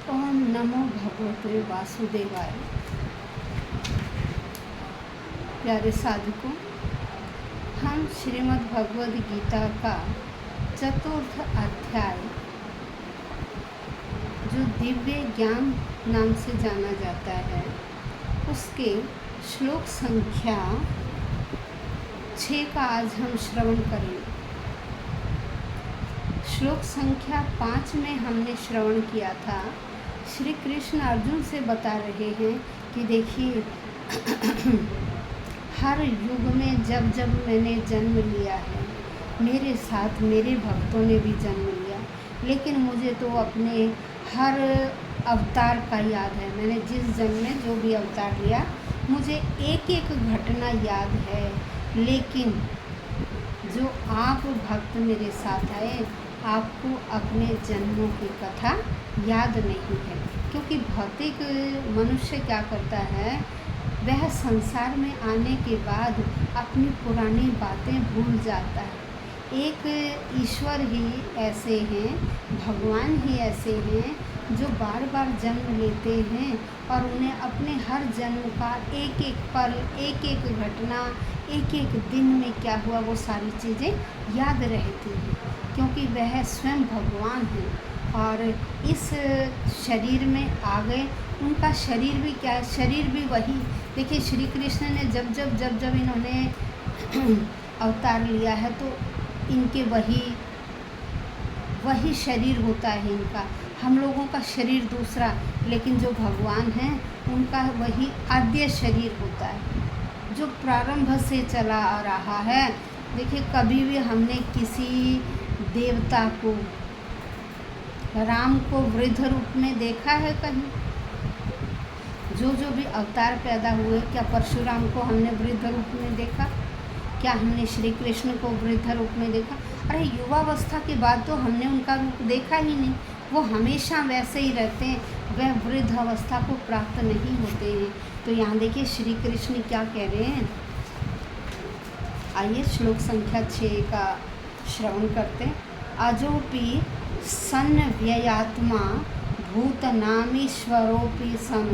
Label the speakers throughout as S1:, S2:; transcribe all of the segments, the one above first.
S1: ओम नमो भगवते वासुदेवाय। प्यारे साधकों, हम श्रीमद् भगवद गीता का चतुर्थ अध्याय, जो दिव्य ज्ञान नाम से जाना जाता है, उसके श्लोक संख्या 6 का आज हम श्रवण करेंगे। श्लोक संख्या 5 में हमने श्रवण किया था। श्री कृष्ण अर्जुन से बता रहे हैं कि देखिए, हर युग में जब जब मैंने जन्म लिया है, मेरे साथ मेरे भक्तों ने भी जन्म लिया, लेकिन मुझे तो अपने हर अवतार का याद है। मैंने जिस जन्म में जो भी अवतार लिया, मुझे एक एक घटना याद है। लेकिन जो आप भक्त मेरे साथ आए, आपको अपने जन्मों की कथा याद नहीं है, क्योंकि भौतिक मनुष्य क्या करता है, वह संसार में आने के बाद अपनी पुरानी बातें भूल जाता है। एक ईश्वर ही ऐसे हैं, भगवान ही ऐसे हैं, जो बार बार जन्म लेते हैं और उन्हें अपने हर जन्म का एक एक पल, एक एक घटना, एक एक दिन में क्या हुआ, वो सारी चीज़ें याद रहती हैं, क्योंकि वह स्वयं भगवान हैं और इस शरीर में आ गए। उनका शरीर भी क्या है, शरीर भी वही। देखिए, श्री कृष्ण ने जब इन्होंने अवतार लिया है, तो इनके वही शरीर होता है इनका। हम लोगों का शरीर दूसरा, लेकिन जो भगवान हैं उनका वही आद्य शरीर होता है, जो प्रारंभ से चला आ रहा है। देखिए, कभी भी हमने किसी देवता को, राम को वृद्ध रूप में देखा है कहीं? जो भी अवतार पैदा हुए, क्या परशुराम को हमने वृद्ध रूप में देखा? क्या हमने श्री कृष्ण को वृद्ध रूप में देखा? अरे, युवावस्था के बाद तो हमने उनका रूप देखा ही नहीं। वो हमेशा वैसे ही रहते हैं, वह वृद्ध अवस्था को प्राप्त नहीं होते हैं। तो यहाँ देखिए, श्री कृष्ण क्या कह रहे हैं। आइए श्लोक संख्या 6 का श्रवण करते हैं। अजोपि सन्न व्ययात्मा भूतनामीश्वरोपि सन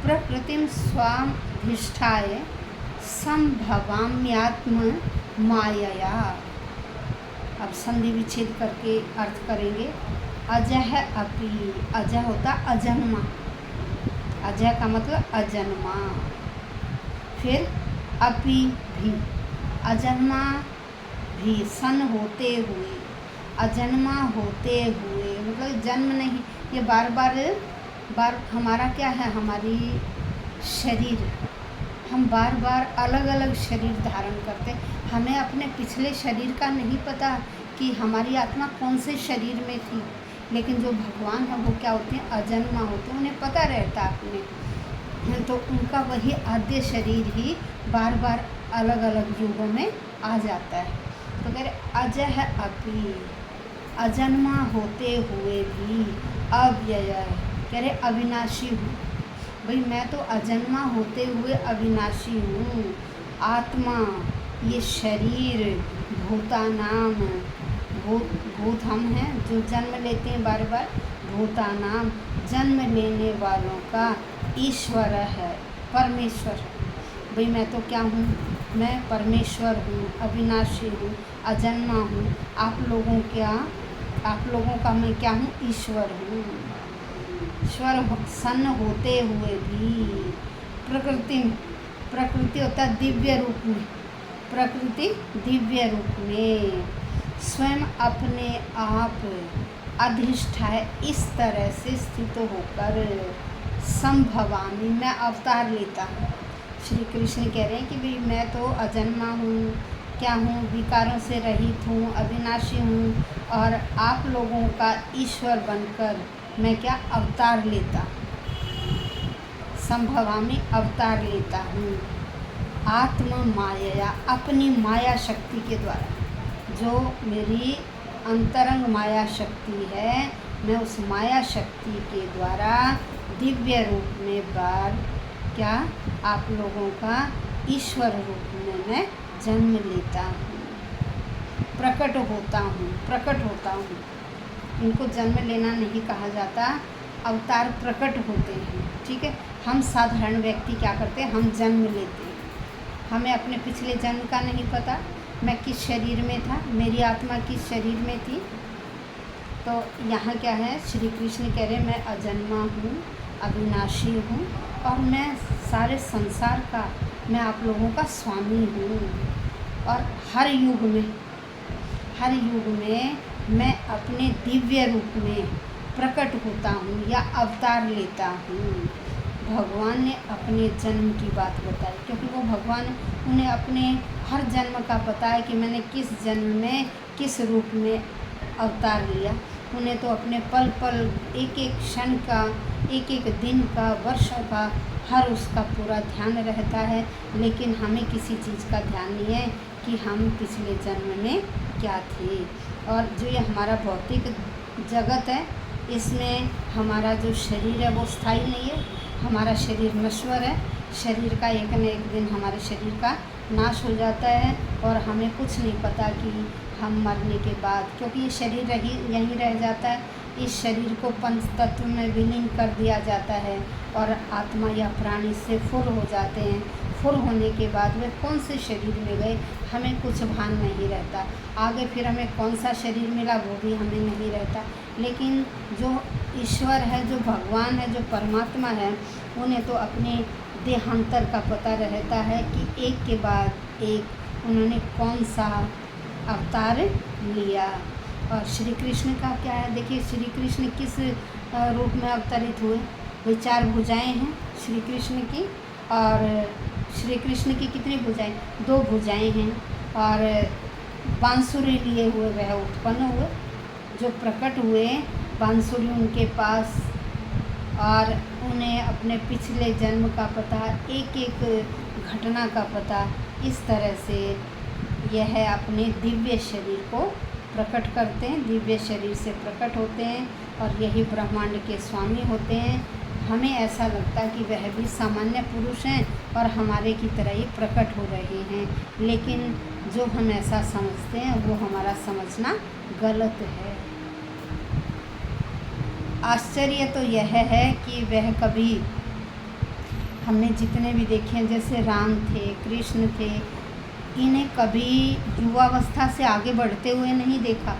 S1: प्रकृतिम स्वाधिष्ठाय संभवाम्यात्म मायया। अब संधि विच्छेद करके अर्थ करेंगे। अजह अपि, अजह होता अजन्मा, अजह का मतलब अजन्मा। फिर अपि भी, अजन्मा भी, सन होते हुए, अजन्मा होते हुए, मतलब जन्म नहीं। ये बार बार हमारा क्या है, हमारी शरीर, हम बार बार अलग अलग शरीर धारण करते। हमें अपने पिछले शरीर का नहीं पता कि हमारी आत्मा कौन से शरीर में थी, लेकिन जो भगवान है वो क्या होते हैं, अजन्मा होते हैं, उन्हें पता रहता अपने। तो उनका वही आद्य शरीर ही बार बार अलग अलग युगों में आ जाता है। तो कह रहे अजह अपि, अजन्मा होते हुए भी, अव्यय, कह रहे अविनाशी हूँ। भाई, मैं तो अजन्मा होते हुए अविनाशी हूँ। आत्मा, ये शरीर, भूतानाम, भूत हम हैं जो जन्म लेते हैं बार बार, भूतानाम, जन्म लेने वालों का ईश्वर है, परमेश्वर है। भाई, मैं तो क्या हूँ, मैं परमेश्वर हूँ, अविनाशी हूँ, अजन्मा हूँ। आप लोगों का मैं क्या हूँ, ईश्वर हूँ। ईश्वर सन्न होते हुए भी, प्रकृति होता है दिव्य रूप में, प्रकृति दिव्य रूप में स्वयं अपने आप अधिष्ठाय, इस तरह से स्थित होकर, संभवामी, मैं अवतार लेता हूँ। श्री कृष्ण कह रहे हैं कि भाई, मैं तो अजन्मा हूँ, क्या हूँ, विकारों से रहित हूँ, अविनाशी हूँ, और आप लोगों का ईश्वर बनकर मैं क्या अवतार लेता, संभवामी, अवतार लेता हूँ। आत्म माया, अपनी माया शक्ति के द्वारा, जो मेरी अंतरंग माया शक्ति है, मैं उस माया शक्ति के द्वारा दिव्य रूप में बार क्या आप लोगों का ईश्वर रूप में मैं जन्म लेता हूँ, प्रकट होता हूँ। इनको जन्म लेना नहीं कहा जाता, अवतार प्रकट होते हैं। ठीक है, हम साधारण व्यक्ति क्या करते हैं, हम जन्म लेते हैं, हमें अपने पिछले जन्म का नहीं पता, मैं किस शरीर में था, मेरी आत्मा किस शरीर में थी। तो यहाँ क्या है, श्री कृष्ण कह रहे हैं मैं अजन्मा हूँ, अविनाशी हूँ और मैं सारे संसार का, मैं आप लोगों का स्वामी हूँ। और हर युग में मैं अपने दिव्य रूप में प्रकट होता हूँ या अवतार लेता हूँ। भगवान ने अपने जन्म की बात बताई, क्योंकि वो भगवान, उन्हें अपने हर जन्म का पता है कि मैंने किस जन्म में किस रूप में अवतार लिया। उन्हें तो अपने पल पल, एक एक क्षण का, एक एक दिन का, वर्षों का, हर उसका पूरा ध्यान रहता है। लेकिन हमें किसी चीज़ का ध्यान नहीं है कि हम पिछले जन्म में क्या थे। और जो ये हमारा भौतिक जगत है, इसमें हमारा जो शरीर है वो स्थायी नहीं है, हमारा शरीर नश्वर है। शरीर का एक न एक दिन हमारे शरीर का नाश हो जाता है और हमें कुछ नहीं पता कि हम मरने के बाद, क्योंकि ये शरीर यहीं रह जाता है, इस शरीर को पंच तत्व में विलीन कर दिया जाता है और आत्मा या प्राणी से फुर हो जाते हैं। फुर होने के बाद वे कौन से शरीर में गए हमें कुछ भान नहीं रहता। आगे फिर हमें कौन सा शरीर मिला वो भी हमें नहीं रहता। लेकिन जो ईश्वर है, जो भगवान है, जो परमात्मा है, उन्हें तो अपने देहांतर का पता रहता है कि एक के बाद एक उन्होंने कौन सा अवतार लिया। और श्री कृष्ण का क्या है, देखिए श्री कृष्ण किस रूप में अवतरित हुए। वे 4 भुजाएं हैं श्री कृष्ण की, और श्री कृष्ण की कितनी भुजाएं, 2 भुजाएं हैं। और बांसुरी लिए हुए वह उत्पन्न हुए, जो प्रकट हुए बांसुरी उनके पास, और उन्हें अपने पिछले जन्म का पता, एक एक घटना का पता। इस तरह से यह अपने दिव्य शरीर को प्रकट करते हैं, दिव्य शरीर से प्रकट होते हैं और यही ब्रह्मांड के स्वामी होते हैं। हमें ऐसा लगता है कि वह भी सामान्य पुरुष हैं और हमारे की तरह ही प्रकट हो रहे हैं, लेकिन जो हम ऐसा समझते हैं वो हमारा समझना गलत है। आश्चर्य तो यह है कि वह कभी, हमने जितने भी देखे हैं, जैसे राम थे, कृष्ण थे, इन्हें कभी युवावस्था से आगे बढ़ते हुए नहीं देखा।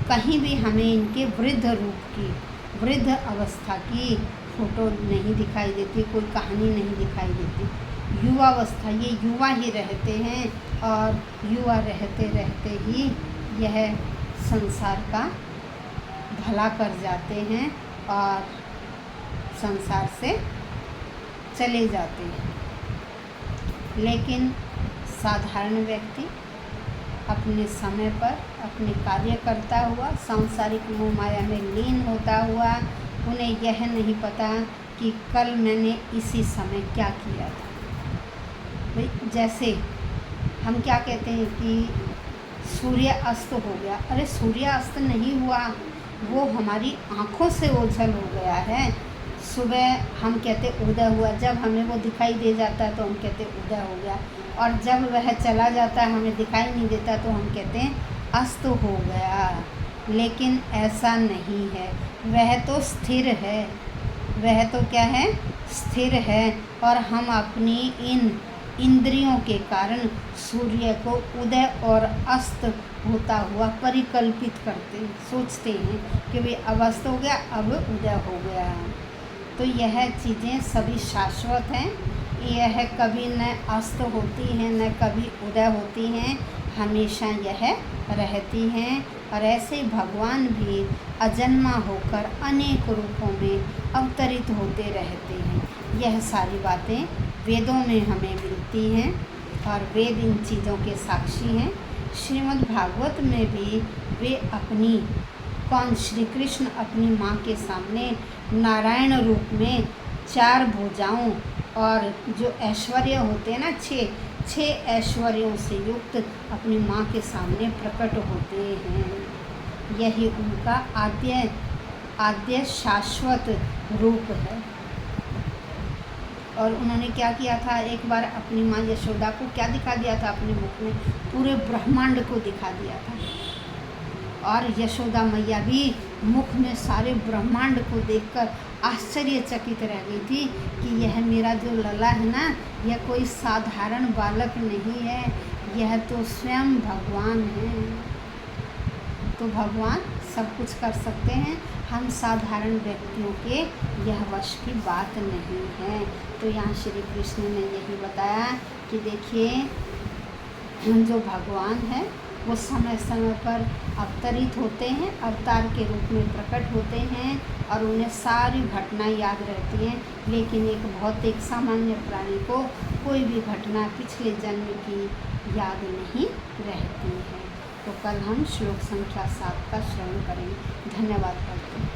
S1: कहीं भी हमें इनके वृद्ध रूप की, वृद्ध अवस्था की फोटो नहीं दिखाई देती, कोई कहानी नहीं दिखाई देती। युवावस्था, ये युवा ही रहते हैं और युवा रहते रहते ही यह संसार का भला कर जाते हैं और संसार से चले जाते हैं। लेकिन साधारण व्यक्ति अपने समय पर अपने कार्य करता हुआ, सांसारिक मोह माया में लीन होता हुआ, उन्हें यह नहीं पता कि कल मैंने इसी समय क्या किया था। भाई जैसे हम क्या कहते हैं कि सूर्य अस्त हो गया, अरे सूर्य अस्त नहीं हुआ, वो हमारी आँखों से ओझल हो गया है। सुबह हम कहते उदय हुआ, जब हमें वो दिखाई दे जाता है तो हम कहते उदय हो गया, और जब वह चला जाता है हमें दिखाई नहीं देता तो हम कहते हैं अस्त हो गया। लेकिन ऐसा नहीं है, वह तो स्थिर है, वह तो क्या है, स्थिर है। और हम अपनी इन इंद्रियों के कारण सूर्य को उदय और अस्त होता हुआ परिकल्पित करते, सोचते हैं कि भाई अब अस्त हो गया, अब उदय हो गया। तो यह चीज़ें सभी शाश्वत हैं, यह कभी न अस्त होती हैं न कभी उदय होती हैं, हमेशा यह रहती हैं। और ऐसे भगवान भी अजन्मा होकर अनेक रूपों में अवतरित होते रहते हैं। यह सारी बातें वेदों में हमें मिलती हैं और वेद इन चीज़ों के साक्षी हैं। श्रीमद् भागवत में भी वे अपनी, कौन, श्री कृष्ण अपनी माँ के सामने नारायण रूप में 4 भुजाओं और जो ऐश्वर्य होते हैं ना, 6 ऐश्वर्यों से युक्त अपनी माँ के सामने प्रकट होते हैं। यही उनका आद्य शाश्वत रूप है। और उन्होंने क्या किया था, एक बार अपनी माँ यशोदा को क्या दिखा दिया था, अपने मुख में पूरे ब्रह्मांड को दिखा दिया था। और यशोदा मैया भी मुख में सारे ब्रह्मांड को देखकर आश्चर्यचकित रह गई थी कि यह मेरा जो लला है ना, यह कोई साधारण बालक नहीं है, यह तो स्वयं भगवान है। तो भगवान सब कुछ कर सकते हैं, हम साधारण व्यक्तियों के यह वश की बात नहीं है। तो यहाँ श्री कृष्ण ने यही बताया कि देखिए, जो भगवान है वो समय समय पर अवतरित होते हैं, अवतार के रूप में प्रकट होते हैं और उन्हें सारी घटनाएं याद रहती हैं, लेकिन एक भौतिक सामान्य प्राणी को कोई भी घटना पिछले जन्म की याद नहीं रहती है। तो कल हम श्लोक संख्या 7 का श्रवण करेंगे। धन्यवाद करते हैं।